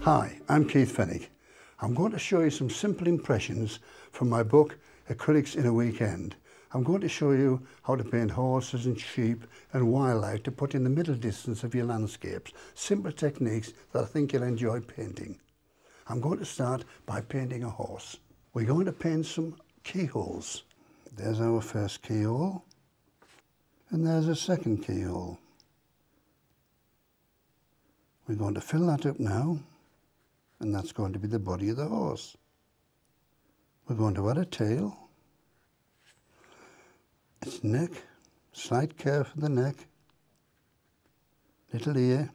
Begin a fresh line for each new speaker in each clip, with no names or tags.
Hi, I'm Keith Fenwick. I'm going to show you some simple impressions from my book Acrylics in a Weekend. I'm going to show you how to paint horses and sheep and wildlife to put in the middle distance of your landscapes. Simple techniques that I think you'll enjoy painting. I'm going to start by painting a horse. We're going to paint some keyholes. There's our first keyhole and there's a second keyhole. We're going to fill that up now, and that's going to be the body of the horse. We're going to add a tail, its neck, slight curve for the neck, little ear,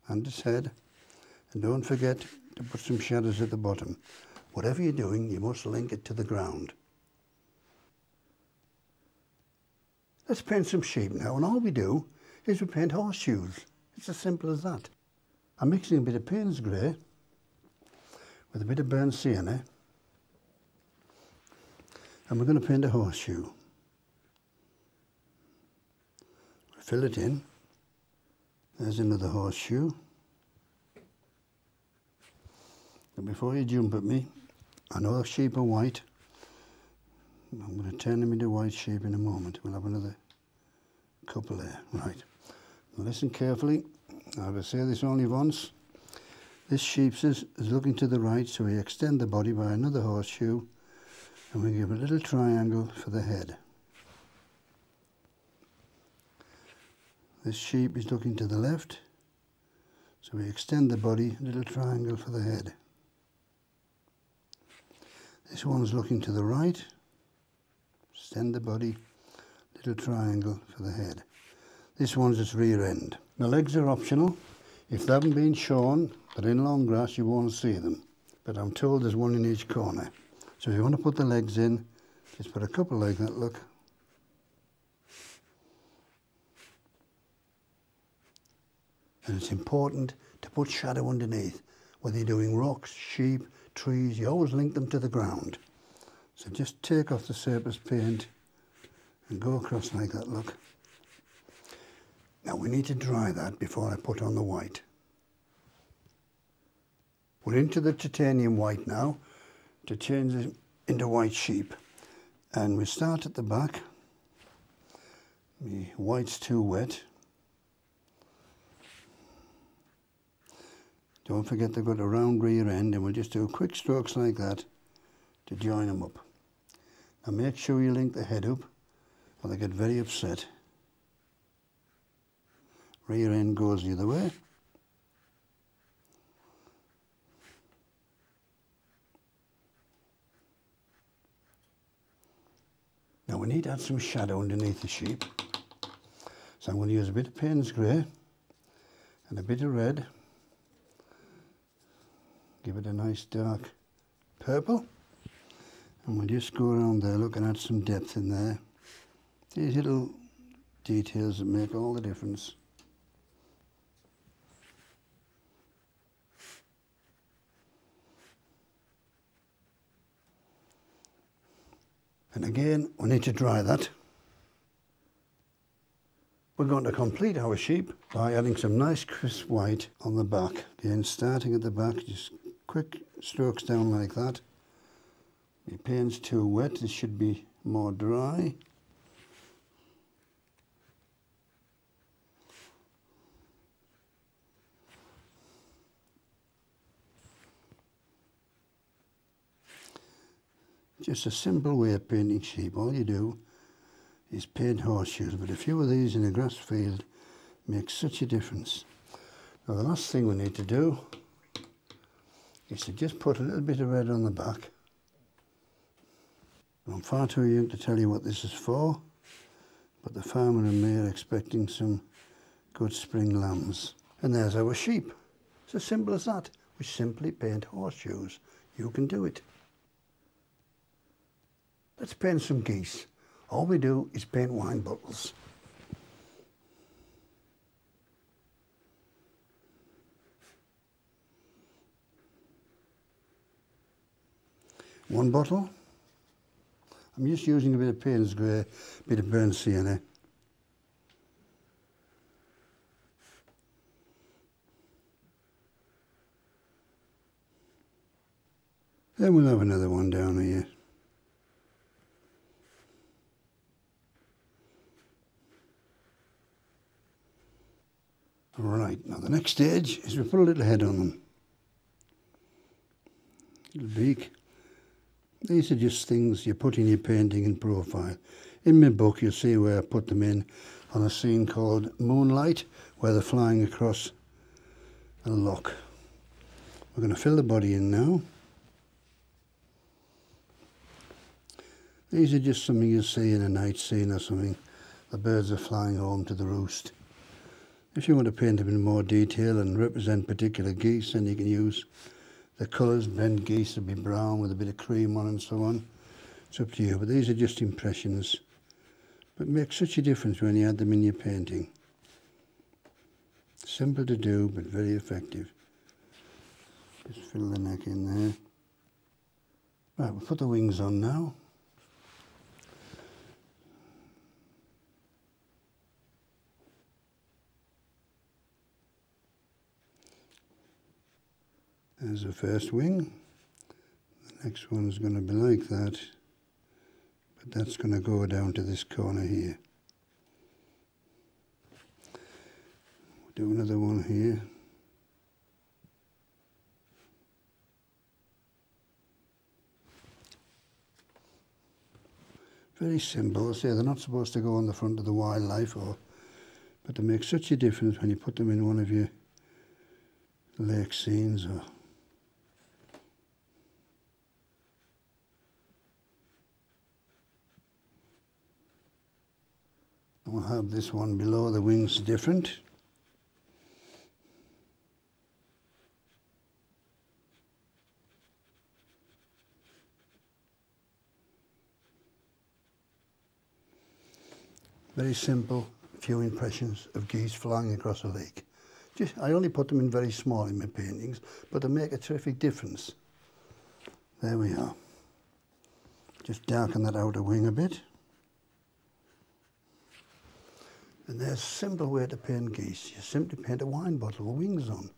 and its head. And don't forget to put some shadows at the bottom. Whatever you're doing, you must link it to the ground. Let's paint some sheep now, and all we do is we paint horseshoes. It's as simple as that. I'm mixing a bit of Payne's grey with a bit of burnt sienna, and we're going to paint a horseshoe. Fill it in. There's another horseshoe. But before you jump at me, I know sheep are white. I'm going to turn them into white sheep in a moment. We'll have another couple there. Right. Now listen carefully. I will say this only once. This sheep is looking to the right, so we extend the body by another horseshoe and we give a little triangle for the head. This sheep is looking to the left, so we extend the body, a little triangle for the head. This one's looking to the right, extend the body, little triangle for the head. This one's its rear end. The legs are optional. If they haven't been shown, they're in long grass, you won't see them. But I'm told there's one in each corner. So if you want to put the legs in, just put a couple like that, look. And it's important to put shadow underneath. Whether you're doing rocks, sheep, trees, you always link them to the ground. So just take off the surface paint and go across like that, look. Now we need to dry that before I put on the white. We're into the titanium white now to change it into white sheep. And we start at the back. The white's too wet. Don't forget they've got a round rear end, and we'll just do quick strokes like that to join them up. Now make sure you link the head up or they get very upset. Rear end goes the other way. Now we need to add some shadow underneath the sheep. So I'm going to use a bit of Payne's grey and a bit of red. Give it a nice dark purple. And we'll just go around there, look, and add some depth in there. These little details that make all the difference. And again, we need to dry that. We're going to complete our sheep by adding some nice crisp white on the back. Again, starting at the back, just quick strokes down like that. The paint's too wet, this should be more dry. Just a simple way of painting sheep. All you do is paint horseshoes, but a few of these in a grass field makes such a difference. Now the last thing we need to do is to just put a little bit of red on the back. I'm far too young to tell you what this is for, but the farmer and me are expecting some good spring lambs. And there's our sheep. It's as simple as that. We simply paint horseshoes. You can do it. Let's paint some geese. All we do is paint wine bottles. One bottle. I'm just using a bit of Payne's grey, a bit of burnt sienna. Then we'll have another one down here. Right, now the next stage is we put a little head on them. Little beak. These are just things you put in your painting in profile. In my book you'll see where I put them in on a scene called Moonlight, where they're flying across a loch. We're going to fill the body in now. These are just something you'll see in a night scene or something. The birds are flying home to the roost. If you want to paint them in more detail and represent particular geese, then you can use the colours. Bent geese will be brown with a bit of cream on and so on. It's up to you, but these are just impressions. But make such a difference when you add them in your painting. Simple to do, but very effective. Just fill the neck in there. Right, we'll put the wings on now. There's the first wing. The next one is going to be like that, but that's going to go down to this corner here. We'll do another one here. Very simple. Say they're not supposed to go on the front of the wildlife, but they make such a difference when you put them in one of your lake scenes or we'll have this one below the wings different. Very simple, few impressions of geese flying across a lake. I only put them in very small in my paintings, but they make a terrific difference. There we are. Just darken that outer wing a bit. And there's a simple way to paint geese. You simply paint a wine bottle with wings on.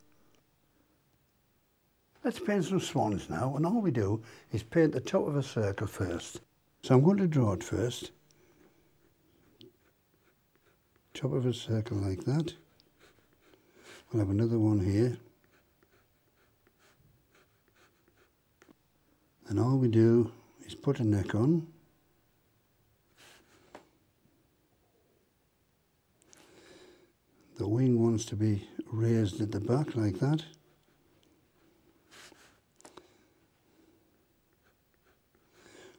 Let's paint some swans now, and all we do is paint the top of a circle first. So I'm going to draw it first. Top of a circle like that. We'll have another one here. And all we do is put a neck on. The wing wants to be raised at the back like that.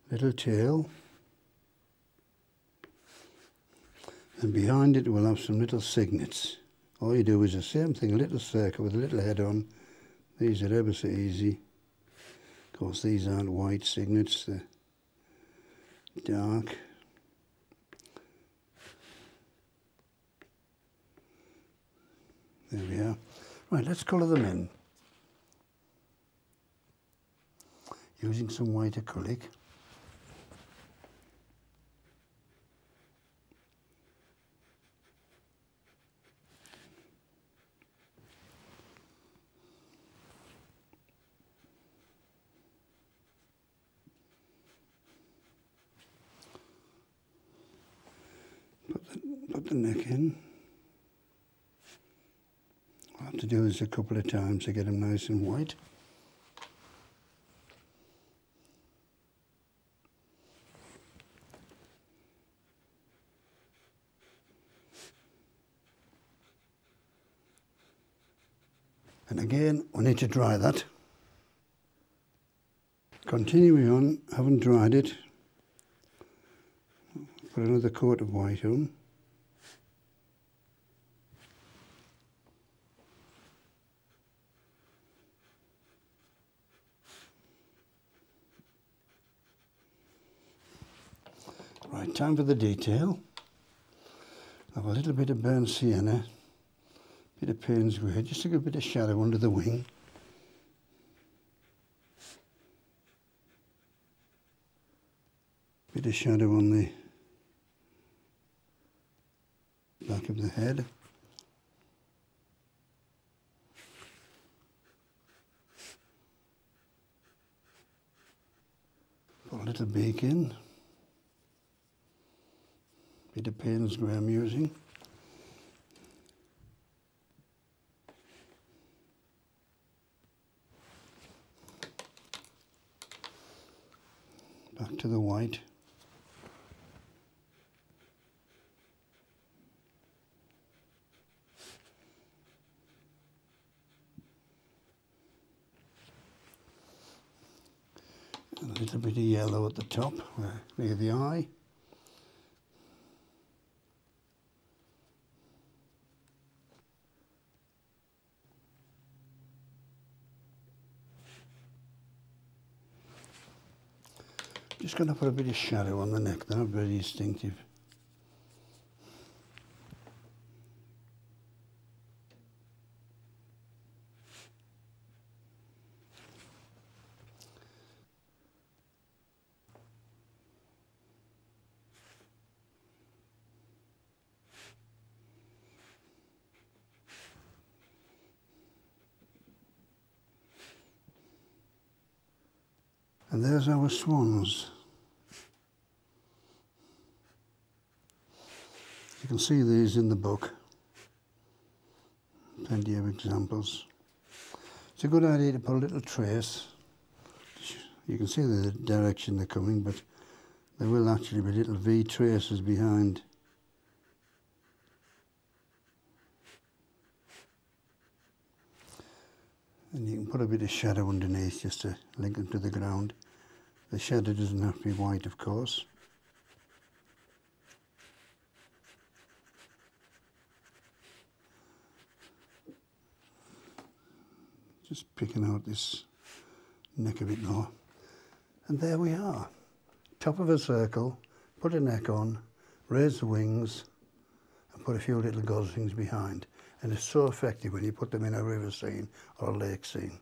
Little tail. And behind it we'll have some little signets. All you do is the same thing, a little circle with a little head on. These are ever so easy. Of course these aren't white signets, they're dark. There we are. Right, let's colour them in. Using some white acrylic. Put the neck in. I'll have to do this a couple of times to get them nice and white. And again, we need to dry that. Continuing on, haven't dried it. Put another coat of white on. Right, time for the detail. Have a little bit of burnt sienna, bit of Payne's grey, just to give a bit of shadow under the wing. Bit of shadow on the back of the head. a little beak in. Bit of Payne's grey I'm using. Back to the white. A little bit of yellow at the top, near the eye. Just going to put a bit of shadow on the neck, they're not very distinctive. And there's our swans. You can see these in the book. Plenty of examples. It's a good idea to put a little trace. You can see the direction they're coming, but there will actually be little V traces behind. And you can put a bit of shadow underneath just to link them to the ground. The shadow doesn't have to be white, of course. Just picking out this neck a bit more. And there we are. Top of a circle, put a neck on, raise the wings, and put a few little goslings behind. And it's so effective when you put them in a river scene or a lake scene.